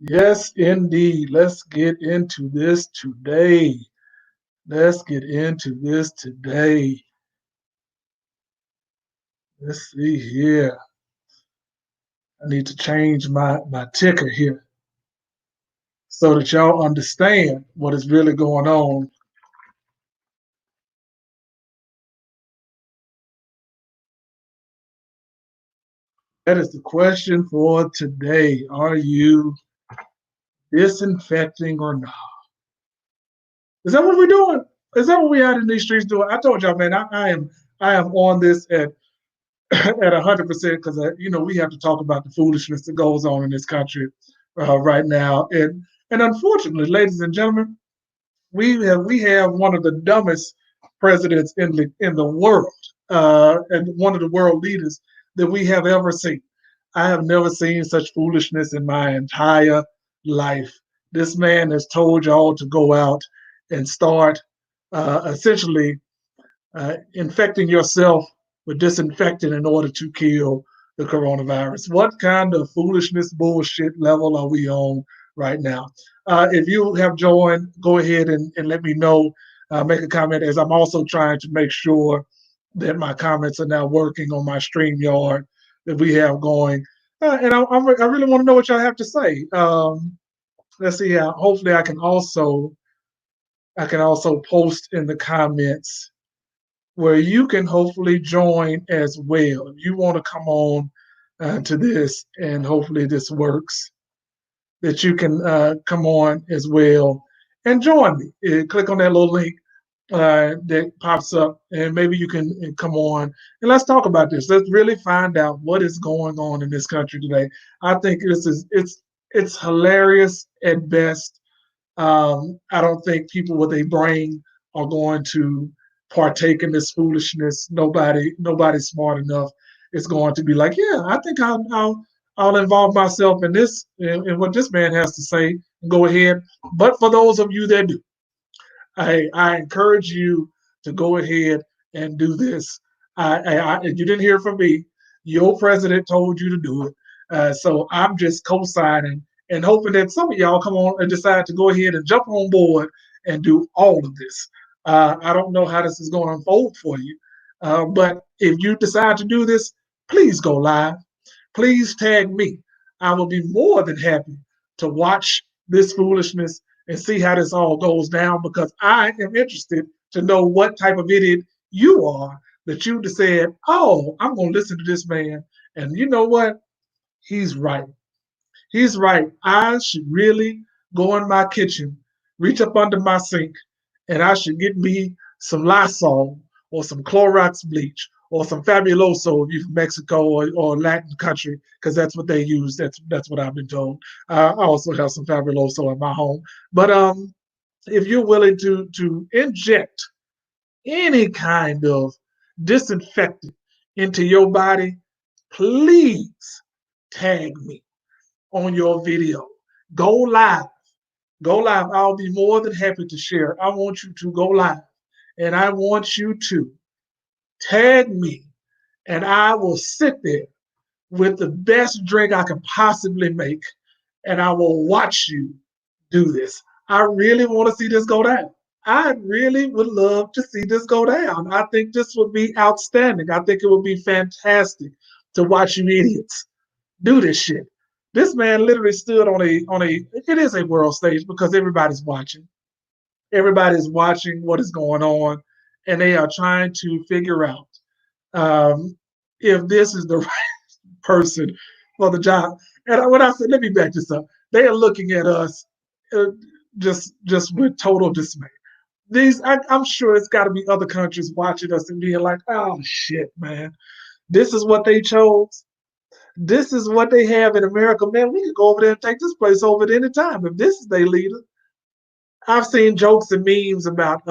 Yes, indeed. Let's get into this today. Let's get into this today. Let's see here. I need to change my ticker here so that y'all understand what is really going on. That is the question for today. Are you disinfecting or not? Is that what we're doing? Is that what we out in these streets doing? I told y'all, man, I am on this at 100% because we have to talk about the foolishness that goes on in this country right now, and unfortunately, ladies and gentlemen, we have one of the dumbest presidents in the world, and one of the world leaders that we have ever seen. I have never seen such foolishness in my entire life. This man has told y'all to go out and start essentially infecting yourself with disinfectant in order to kill the coronavirus. What kind of foolishness, bullshit level are we on right now? If you have joined, go ahead and let me know. Make a comment, as I'm also trying to make sure that my comments are now working on my StreamYard that we have going. And I really want to know what y'all have to say. Let's see. Hopefully, I can also post in the comments where you can hopefully join as well. If you want to come on to this, and hopefully this works, that you can come on as well and join me. Click on that little link that pops up, and maybe you can come on and let's talk about this. Let's really find out what is going on in this country today. I think it's hilarious at best. I don't think people with a brain are going to partake in this foolishness. Nobody smart enough is going to be like, yeah, I think I'll involve myself in this in what this man has to say. Go ahead. But for those of you that do, I encourage you to go ahead and do this. You didn't hear from me. Your president told you to do it. So I'm just co-signing and hoping that some of y'all come on and decide to go ahead and jump on board and do all of this. I don't know how this is going to unfold for you, but if you decide to do this, please go live. Please tag me. I will be more than happy to watch this foolishness and see how this all goes down, because I am interested to know what type of idiot you are that you just said, oh, I'm going to listen to this man. And you know what? He's right. He's right. I should really go in my kitchen, reach up under my sink, and I should get me some Lysol or some Clorox bleach or some Fabuloso if you're from Mexico or Latin country, because that's what they use. That's what I've been told. I also have some Fabuloso in my home. But if you're willing to inject any kind of disinfectant into your body, please tag me on your video. Go live. Go live. I'll be more than happy to share. I want you to go live, and I want you to tag me, and I will sit there with the best drink I can possibly make, and I will watch you do this. I really want to see this go down. I really would love to see this go down. I think this would be outstanding. I think it would be fantastic to watch you idiots do this shit. This man literally stood on a it is a world stage because everybody's watching. Everybody's watching what is going on, and they are trying to figure out um, if this is the right person for the job. And when I said, let me back this up, they are looking at us uh, just with total dismay. I'm sure it's got to be other countries watching us and being like, oh shit, man, this is what they chose. This is what they have in America, man. We could go over there and take this place over at any time if this is their leader. I've seen jokes and memes about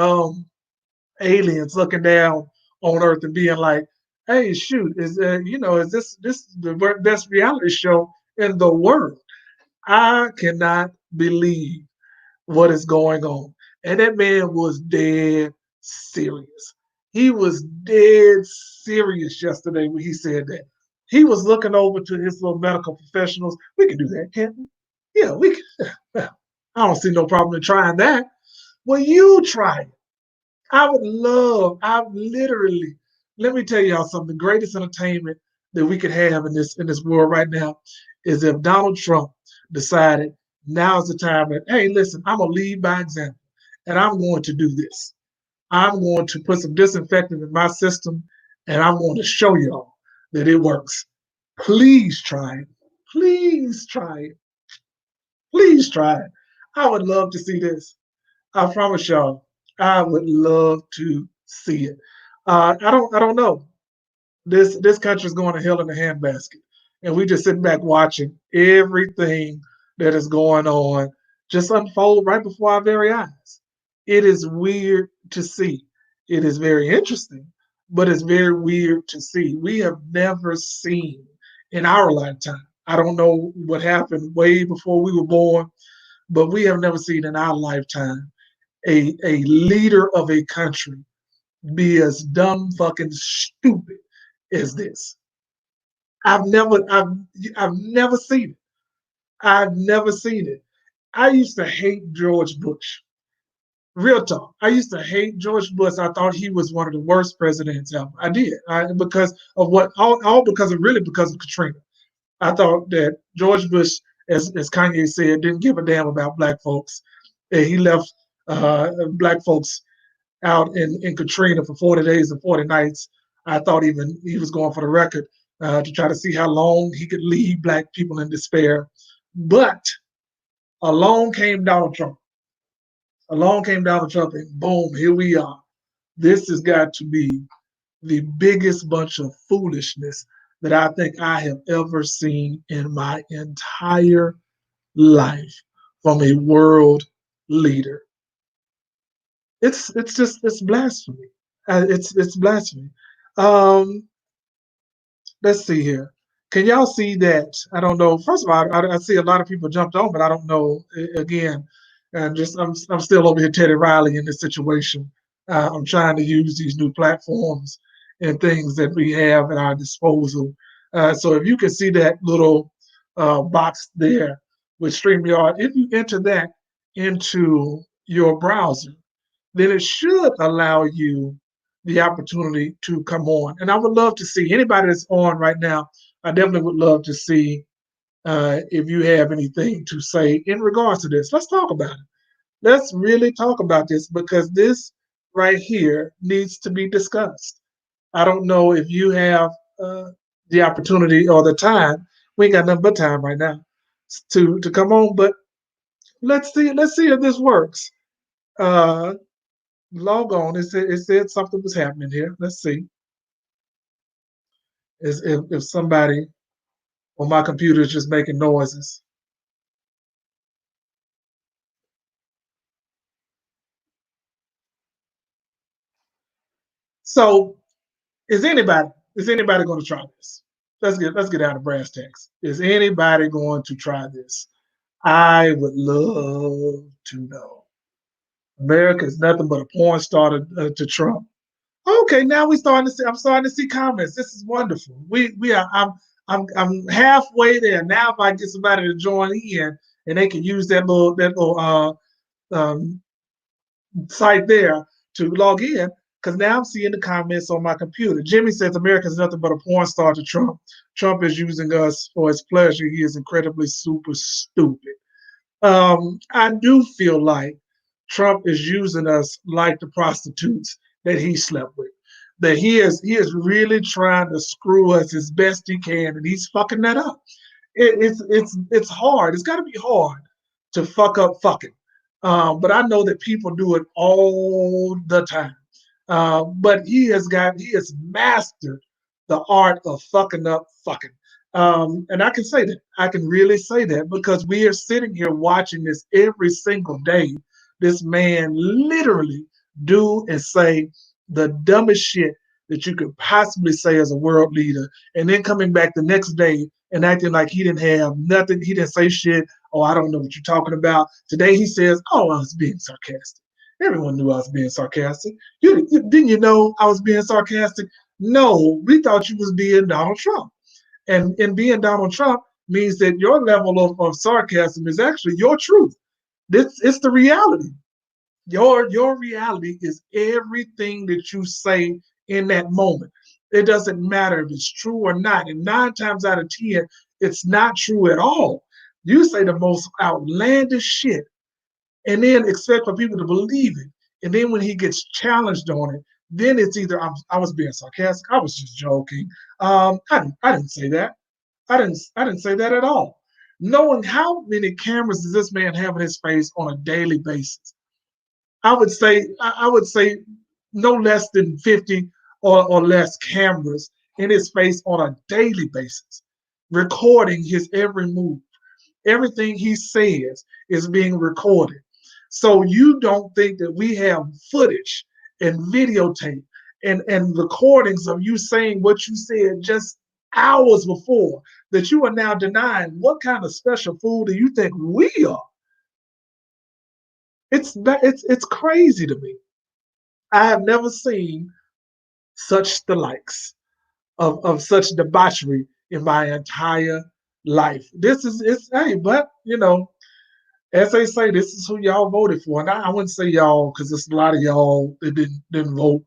aliens looking down on Earth and being like, "Hey, shoot, is this the best reality show in the world?" I cannot believe what is going on, and that man was dead serious. He was dead serious yesterday when he said that. He was looking over to his little medical professionals. We can do that, can't we? Yeah, we can. I don't see no problem in trying that. Well, you try it. I literally, let me tell y'all something. The greatest entertainment that we could have in this world right now is if Donald Trump decided now's the time that, hey, listen, I'm gonna lead by example, and I'm going to do this. I'm going to put some disinfectant in my system, and I'm going to show y'all that it works. Please try it. Please try it. Please try it. I would love to see this. I promise y'all, I would love to see it. I don't know. This country is going to hell in a handbasket, and we just sitting back watching everything that is going on just unfold right before our very eyes. It is weird to see. It is very interesting, but it's very weird to see. We have never seen in our lifetime. I don't know what happened way before we were born, but we have never seen in our lifetime a leader of a country be as dumb fucking stupid as this. I've never I've I've never seen it. I've never seen it. I used to hate George Bush. Real talk. I used to hate George Bush. I thought he was one of the worst presidents ever. I did. Because of what all because of really because of Katrina. I thought that George Bush, as Kanye said, didn't give a damn about black folks. And he left black folks out in Katrina for 40 days and 40 nights. I thought even he was going for the record to try to see how long he could leave black people in despair. But along came Donald Trump. Along came Donald Trump, and boom, here we are. This has got to be the biggest bunch of foolishness that I think I have ever seen in my entire life from a world leader. It's blasphemy. It's blasphemy. Um, let's see here. Can y'all see that? I don't know. First of all, I see a lot of people jumped on, but I don't know. Again, and just I'm still over here Teddy Riley in this situation. I'm trying to use these new platforms and things that we have at our disposal. So if you can see that little box there with StreamYard, if you enter that into your browser, then it should allow you the opportunity to come on. And I would love to see anybody that's on right now. I definitely would love to see if you have anything to say in regards to this. Let's talk about it. Let's really talk about this because this right here needs to be discussed. I don't know if you have the opportunity or the time. We ain't got nothing but time right now to come on, but let's see. Let's see if this works. Uh, log on. It said something was happening here. Let's see. Is if somebody on my computer is just making noises. So is anybody going to try this? Let's get out of brass tacks. Is anybody going to try this? I would love to know. America is nothing but a porn star to Trump. Okay, now we starting to see. I'm starting to see comments. This is wonderful. We are. I'm halfway there now. If I get somebody to join in and they can use that little site there to log in, because now I'm seeing the comments on my computer. Jimmy says America is nothing but a porn star to Trump. Trump is using us for his pleasure. He is incredibly super stupid. I do feel like Trump is using us like the prostitutes that he slept with. That he is really trying to screw us as best he can, and he's fucking that up. It's hard. It's got to be hard to fuck up fucking. But I know that people do it all the time. But he has mastered the art of fucking up fucking. And I can say that. I can really say that because we are sitting here watching this every single day. This man literally do and say the dumbest shit that you could possibly say as a world leader, and then coming back the next day and acting like he didn't have nothing, he didn't say shit. Oh, I don't know what you're talking about. Today he says, "Oh, I was being sarcastic." Everyone knew I was being sarcastic. Didn't you know I was being sarcastic? No, we thought you was being Donald Trump. And in being Donald Trump, means that your level of sarcasm is actually your truth. This it's the reality. Your reality is everything that you say in that moment. It doesn't matter if it's true or not. And 9 times out of 10, it's not true at all. You say the most outlandish shit and then expect for people to believe it. And then when he gets challenged on it, then it's either I was being sarcastic, I was just joking. I didn't say that. I didn't say that at all. Knowing how many cameras does this man have in his face on a daily basis? I would say no less than 50 or less cameras in his face on a daily basis, recording his every move. Everything he says is being recorded. So you don't think that we have footage and videotape and recordings of you saying what you said just hours before that you are now denying? What kind of special food do you think we are? It's crazy to me. I have never seen such the likes of such debauchery in my entire life. This is it's hey, but as they say, this is who y'all voted for. And I wouldn't say y'all because there's a lot of y'all that didn't vote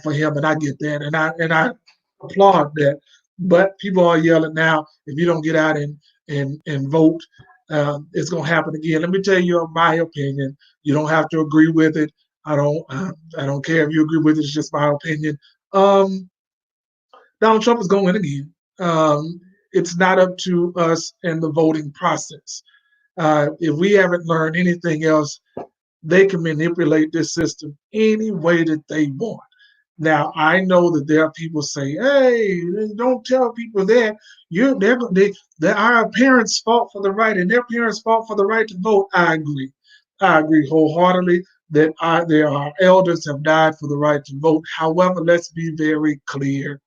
for him, and I get that, and I applaud that. But people are yelling now. If you don't get out and vote, it's gonna happen again. Let me tell you my opinion. You don't have to agree with it. I don't care if you agree with it. It's just my opinion. Um, Donald Trump is going to win again. It's not up to us in the voting process. If we haven't learned anything else, they can manipulate this system any way that they want. Now, I know that there are people say, "Hey, don't tell people that that our parents fought for the right, and their parents fought for the right to vote." I agree. I agree wholeheartedly that there are elders have died for the right to vote. However, let's be very clear.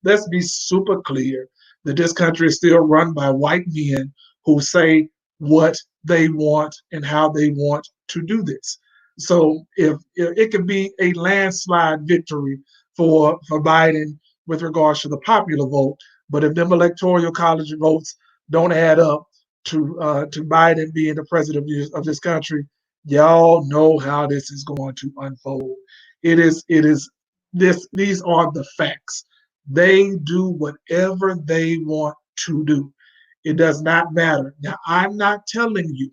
Let's be super clear that this country is still run by white men who say what they want and how they want to do this. So if it could be a landslide victory for Biden with regards to the popular vote, but if them electoral college votes don't add up to Biden being the president of this country, y'all know how this is going to unfold. It is this these are the facts. They do whatever they want to do. It does not matter. Now, I'm not telling you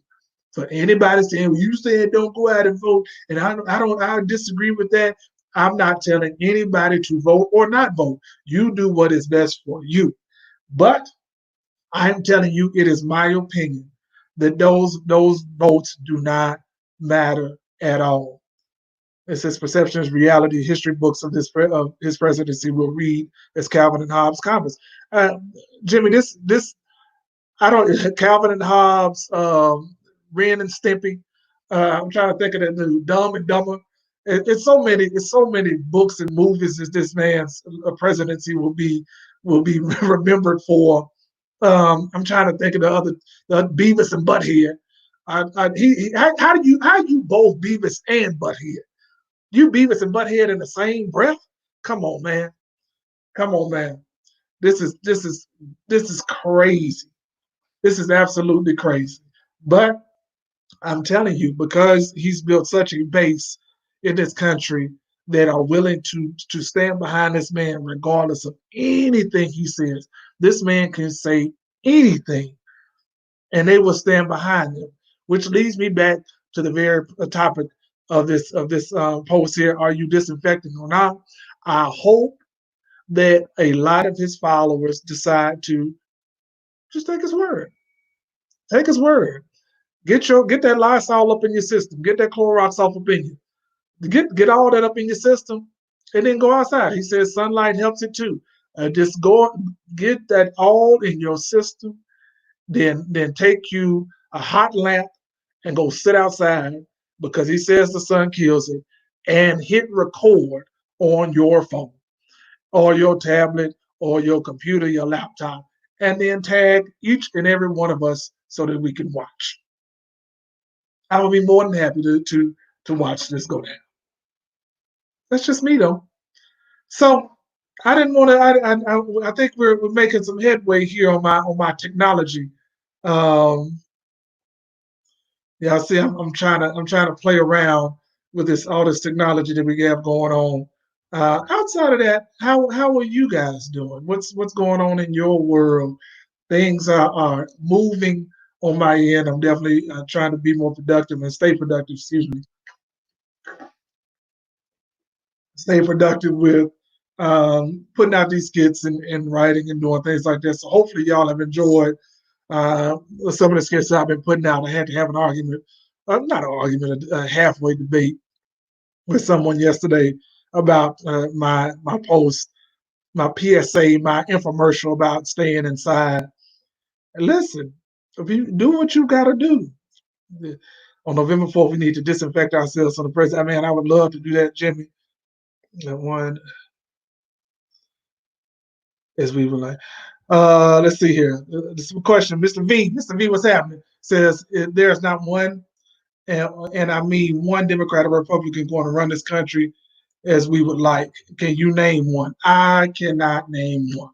for anybody saying, well, you said don't go out and vote, and I disagree with that. I'm not telling anybody to vote or not vote. You do what is best for you. But I'm telling you, it is my opinion that those votes do not matter at all. It says perception is reality. History books of his presidency will read as Calvin and Hobbes' comments. Uh, Jimmy, this I don't Calvin and Hobbes, Ren and Stimpy. I'm trying to think of that new Dumb and Dumber. It's so many books and movies that this man's presidency will be remembered for. I'm trying to think of the Beavis and Butthead. How you both Beavis and Butthead? You Beavis and Butthead in the same breath? Come on, man. Come on, man. This is crazy. This is absolutely crazy. But I'm telling you, because he's built such a base in this country that are willing to stand behind this man regardless of anything he says. This man can say anything and they will stand behind him. Which leads me back to the very topic of this post here. Are you disinfecting or not? I hope that a lot of his followers decide to just take his word. Take his word. Get that Lysol up in your system. Get that Clorox off up in you. Get all that up in your system, and then go outside. He says sunlight helps it too. Just go get that all in your system. Then take you a hot lamp and go sit outside because he says the sun kills it. And hit record on your phone or your tablet or your computer, your laptop, and then tag each and every one of us so that we can watch. I would be more than happy to watch this go down. That's just me though. So I didn't want to. I think we're making some headway here on my technology. Um, yeah, see, I'm trying to play around with this all this technology that we have going on. Outside of that, how are you guys doing? What's going on in your world? Things are moving on my end. I'm definitely trying to be more productive and stay productive. Excuse me, stay productive with putting out these skits and writing and doing things like this. So hopefully y'all have enjoyed uh, some of the skits I've been putting out. I had to have an argument, not an argument, a halfway debate with someone yesterday about my post, my PSA, my infomercial about staying inside. And listen, if you do what you got to do, on November 4th, we need to disinfect ourselves on the president. I mean, I would love to do that, Jimmy. One, as we were like, let's see here. This is a question, Mr. V. Mr. V, what's happening? Says there's not one, and I mean one Democrat or Republican going to run this country as we would like. Can you name one? I cannot name one.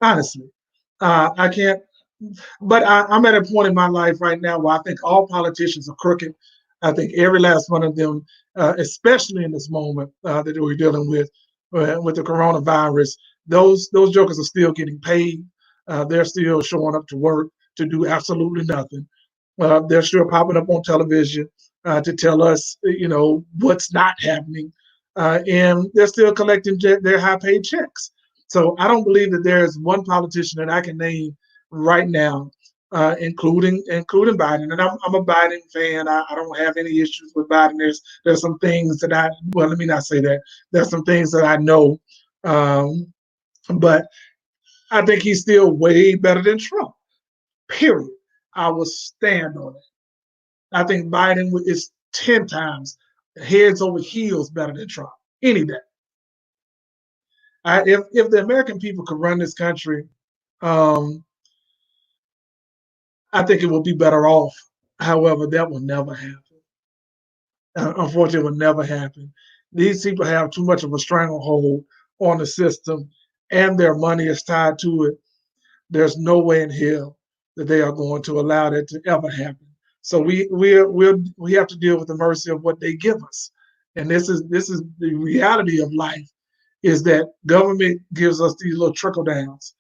Honestly, I can't. But I'm at a point in my life right now where I think all politicians are crooked. I think every last one of them, especially in this moment that we're dealing with the coronavirus, those jokers are still getting paid. They're still showing up to work to do absolutely nothing. They're still popping up on television to tell us, what's not happening, and they're still collecting their high-paid checks. So I don't believe that there's one politician that I can name right now, including Biden. And I'm a Biden fan. I don't have any issues with Biden. There's some things that let me not say that. There's some things that I know, um, but I think he's still way better than Trump. Period. I will stand on it. I think Biden is 10 times heads over heels better than Trump any day. If the American people could run this country, um, I think it will be better off. However, that will never happen. Unfortunately, it will never happen. These people have too much of a stranglehold on the system, and their money is tied to it. There's no way in hell that they are going to allow that to ever happen. So we have to deal with the mercy of what they give us, and this is the reality of life. Is that government gives us these little trickle downs,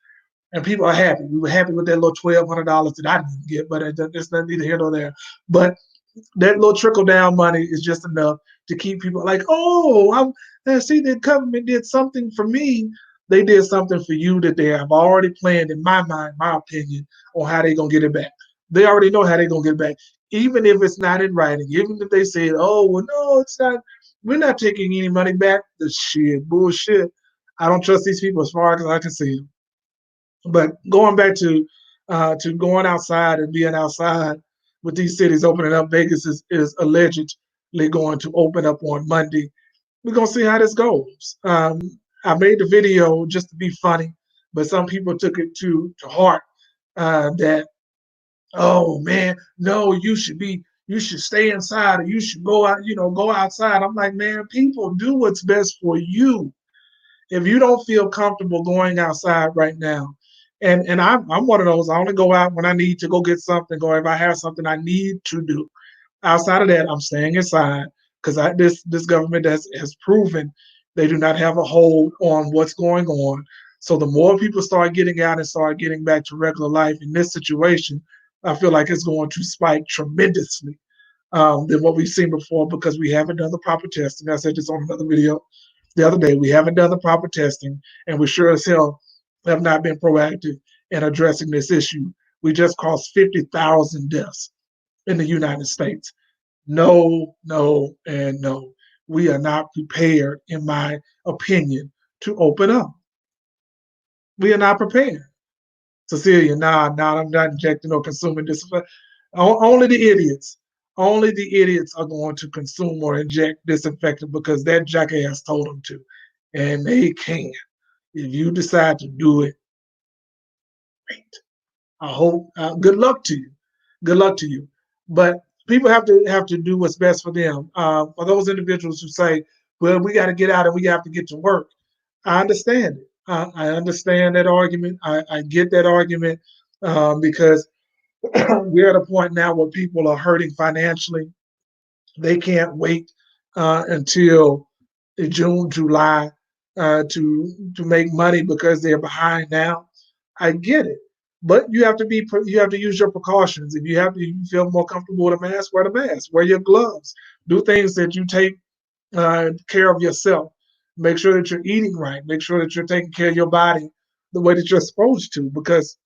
and people are happy. We were happy with that little $1,200 that I didn't get, but it's not neither here nor there. But that little trickle down money is just enough to keep people like, oh, see, the government did something for me. They did something for you that they have already planned, in my mind, my opinion, on how they're going to get it back. They already know how they're going to get it back. Even if it's not in writing, even if they say, oh, well, no, it's not, we're not taking any money back. The shit, bullshit. I don't trust these people as far as I can see them. But going back to going outside and being outside with these cities opening up, Vegas is allegedly going to open up on Monday. We're gonna see how this goes. I made the video just to be funny, but some people took it to heart that, oh man, no, you should stay inside or you should go out, go outside. I'm like, man, people, do what's best for you. If you don't feel comfortable going outside right now, and I'm one of those. I only go out when I need to go get something, or if I have something I need to do. Outside of that, I'm staying inside because this government has proven they do not have a hold on what's going on. So the more people start getting out and start getting back to regular life in this situation, I feel like it's going to spike tremendously than what we've seen before because we haven't done the proper testing. I said this on another video the other day. We haven't done the proper testing, and we sure as hell have not been proactive in addressing this issue. We just caused 50,000 deaths in the United States. No, no, and no. We are not prepared, in my opinion, to open up. We are not prepared. Cecilia, nah, I'm not injecting or consuming this. Only the idiots. Only the idiots are going to consume or inject disinfectant because that jackass told them to. And they can. If you decide to do it, great. I hope. Good luck to you. Good luck to you. But people have to do what's best for them. For those individuals who say, "Well, we got to get out and we have to get to work," I understand it. I understand that argument. I get that argument because we're at a point now where people are hurting financially. They can't wait until June, July to make money because they're behind now. I get it, but you have to use your precautions. If you feel more comfortable with a mask, wear the mask. Wear your gloves. Do things that you take care of yourself. Make sure that you're eating right. Make sure that you're taking care of your body the way that you're supposed to, because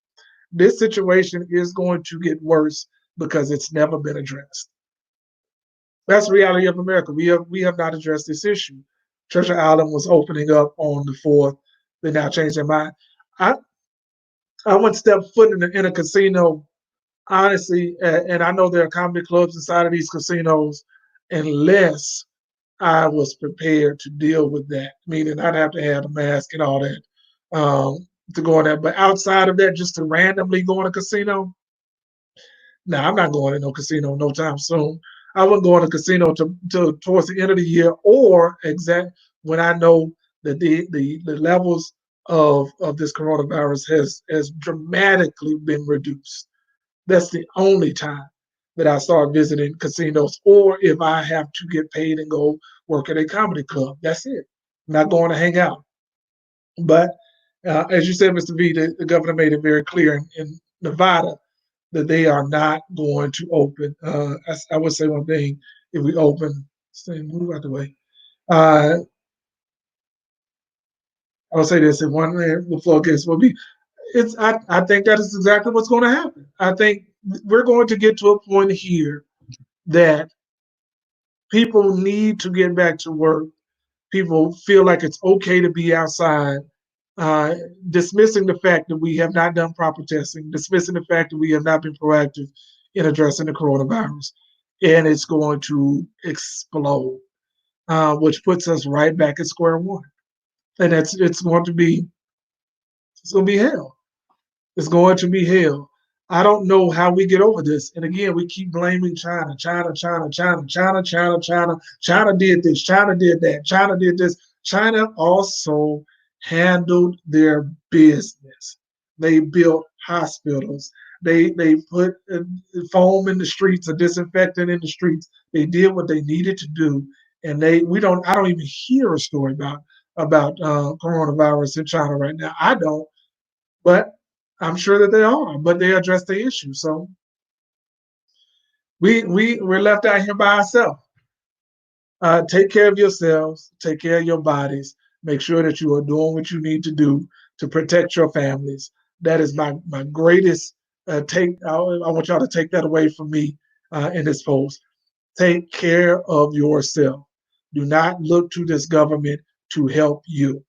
this situation is going to get worse because it's never been addressed. That's the reality of America. We have not addressed this issue. Treasure Island was opening up on the 4th. They now changed their mind. I I wouldn't step foot in a casino, honestly, and I know there are comedy clubs inside of these casinos, unless I was prepared to deal with that, meaning I'd have to have a mask and all that to go in there. But outside of that, just to randomly go in a casino, no, I'm not going to no casino no time soon. I wouldn't go in a casino to towards the end of the year or exact when I know that the levels of this coronavirus has dramatically been reduced. That's the only time that I start visiting casinos, or if I have to get paid and go work at a comedy club. That's it. I'm not going to hang out. But as you said, Mr. V, the governor made it very clear in Nevada that they are not going to open. I would say one thing: if we open, say, move out the way. Uh, I would say this: if one the floodgates will be, I think that is exactly what's going to happen. I think we're going to get to a point here that people need to get back to work. People feel like it's okay to be outside, uh, dismissing the fact that we have not done proper testing, dismissing the fact that we have not been proactive in addressing the coronavirus, and it's going to explode, which puts us right back at square one. And it's going to be hell. It's going to be hell. I don't know how we get over this. And again, we keep blaming China. China did this. China did that. China did this. China also handled their business. They built hospitals. They put foam in the streets, a disinfectant in the streets. They did what they needed to do, and they we don't. I don't even hear a story about coronavirus in China right now. I don't, but I'm sure that they are, but they address the issue. So we're left out here by ourselves. Take care of yourselves, take care of your bodies, make sure that you are doing what you need to do to protect your families. That is my greatest take. I want y'all to take that away from me in this post. Take care of yourself. Do not look to this government to help you.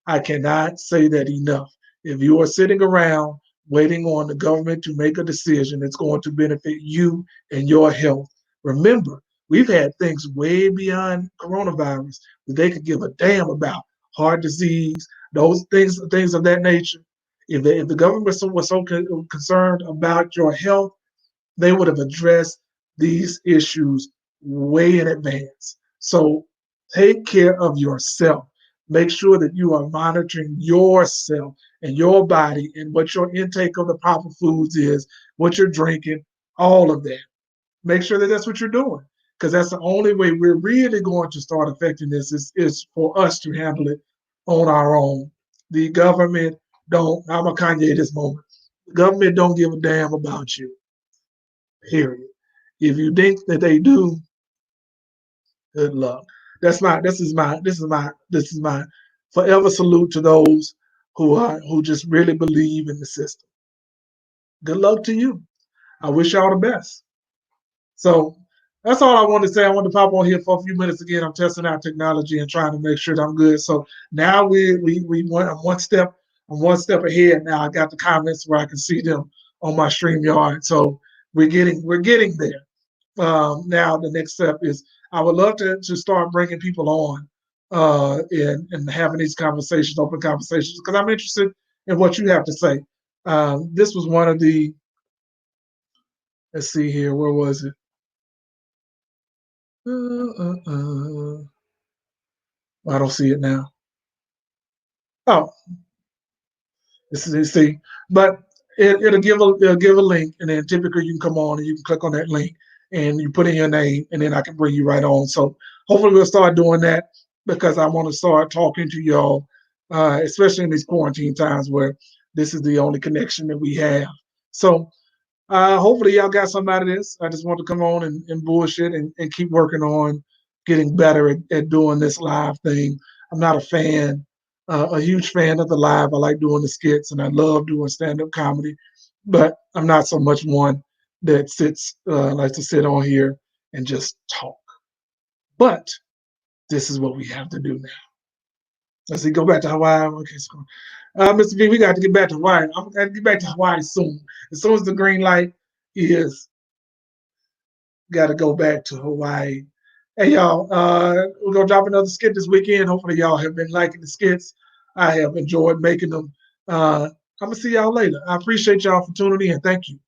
I cannot say that enough. If you are sitting around waiting on the government to make a decision that's going to benefit you and your health, remember, we've had things way beyond coronavirus that they could give a damn about. Heart disease, those things of that nature. If the government was so concerned about your health, they would have addressed these issues way in advance. So take care of yourself. Make sure that you are monitoring yourself and your body and what your intake of the proper foods is, what you're drinking, all of that. Make sure that that's what you're doing, because that's the only way we're really going to start affecting this is for us to handle it on our own. The government don't, I'm a Kanye this moment. The government don't give a damn about you. Period. If you think that they do, good luck. This is my forever salute to those who just really believe in the system. Good luck to you. I wish y'all the best. So that's all I wanted to say. I wanted to pop on here for a few minutes again. I'm testing out technology and trying to make sure that I'm good. So now we went. I'm one step ahead now. I got the comments where I can see them on my StreamYard. So we're getting there. Now the next step is I would love to start bringing people on and having these conversations, open conversations, because I'm interested in what you have to say. This was one of the, let's see here, where was it? I don't see it now. Oh, this is see, but it'll give a link, and then typically you can come on and you can click on that link, and you put in your name, and then I can bring you right on. So hopefully we'll start doing that because I want to start talking to y'all, especially in these quarantine times where this is the only connection that we have. So hopefully y'all got something out of this. I just want to come on and bullshit and keep working on getting better at doing this live thing. I'm not a huge fan of the live. I like doing the skits and I love doing stand-up comedy, but I'm not so much one that likes to sit on here and just talk. But this is what we have to do now. Let's see, go back to Hawaii. Okay, so, Mr. V, we got to get back to Hawaii. I'm going to get back to Hawaii soon. As soon as the green light is, got to go back to Hawaii. Hey, y'all, we're going to drop another skit this weekend. Hopefully, y'all have been liking the skits. I have enjoyed making them. I'm going to see y'all later. I appreciate y'all for tuning in. Thank you.